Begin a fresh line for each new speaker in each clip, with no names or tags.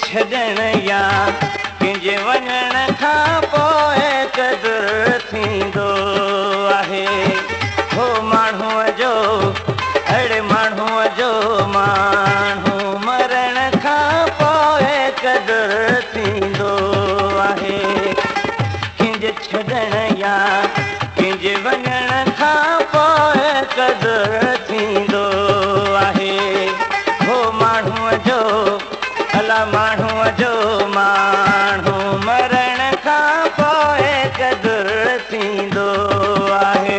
छॾण या कंहिंजे वञण खां पोइ क़दुरु थींदो आहे। हो माण्हूअ जो अहिड़े माण्हूअ जो माण्हू मरण खां पोइ क़दुरु थींदो आहे। कंहिंजे छॾण या कंहिंजे वञण खां पोइ क़दुरु थींदो आहे। हो माण्हूअ जो अला माण्हूअ जो माण्हू मरण खां पोइ क़दुरु थींदो आहे।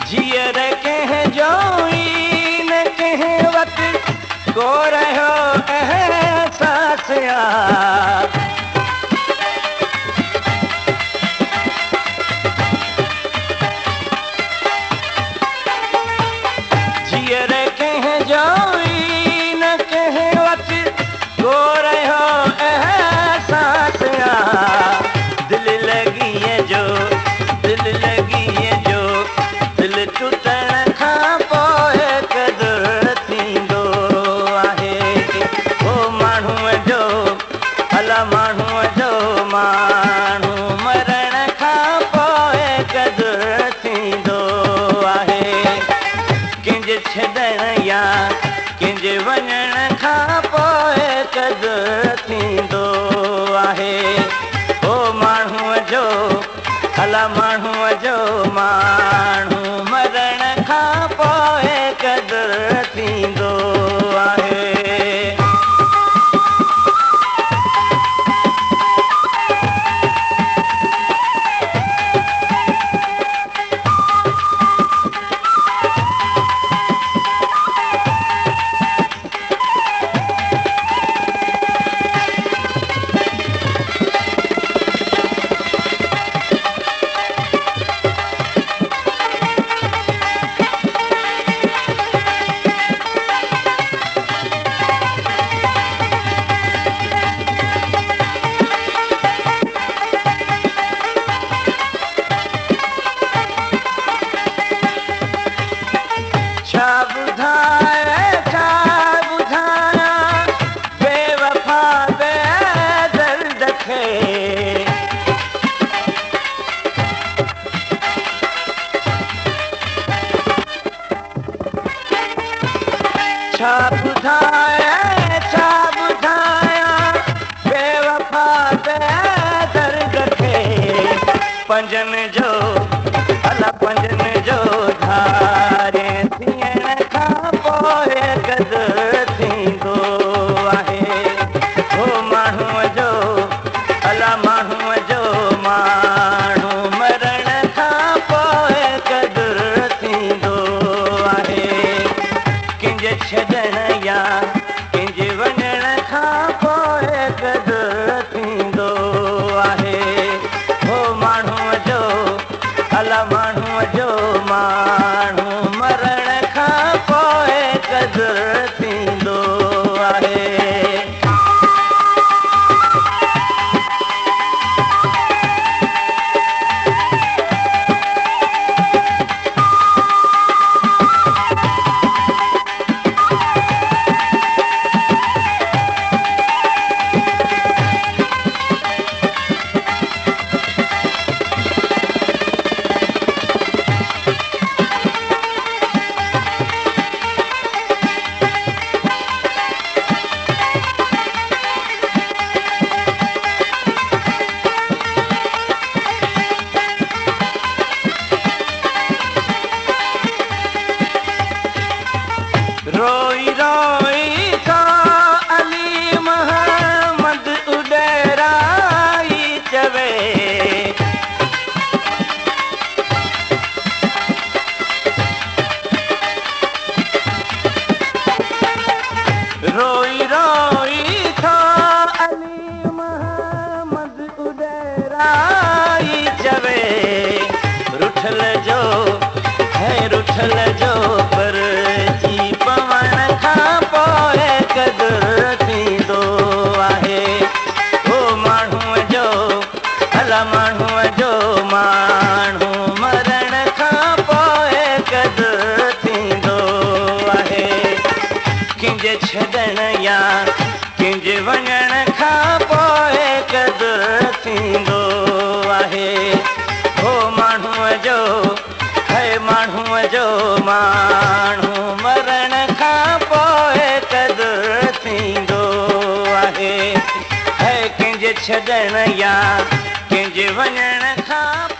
जीअर कंहिंजो ई न कंहिं वक़्तु को रहियो अहसास आहे। जीअर कंहिंजो ई न कंहिं वक़्तु को रहियो अहसास आहे। दिलि लॻीअ जो दिलि लॻीअ जो दिलि टुटण खां पोइ क़दुरु थींदो आहे। हो माण्हूअ जो अला माण्हूअ जो माण्हू मरण खां पोइ क़दुरु थींदो आहे। कंहिंजे छॾण या कंहिंजे वञण खां पोइ क़दुरु थींदो आहे। हो माण्हूअ जो अला माण्हूअ जो माण्हू मरण खां पोइ क़दुरु थींदो आहे। छा ॿुधायां बेवफ़ा बेदर्द खे। छा ॿुधायां बेवफ़ा बेदर्द खे। पंजनि जो अला पंजनि जो धारे थियण खां पोइ क़दुरु थींदो आहे। हो माण्हूअ जो अला माण्हूअ जो माण्हू मरण खां पोइ क़दुरु थींदो आहे। कंहिंजे छॾण या कंहिंजे वञण खां पोइ क़दुरु थींदो आहे। हो माण्हूअ जो अला माण्हूअ जो माण्हू भला माण्हूअ जो माण्हू मरण खां पोइ क़दुरु थींदो आहे। कंहिंजे छॾण या कंहिंजे वञण खां पोइ क़दुरु थींदो आहे। हो माण्हूअ जो है माण्हूअ जो माण्हू मरण खां पोइ क़दुरु थींदो आहे। है कंहिंजे छॾण या कंहिंजे वञण खां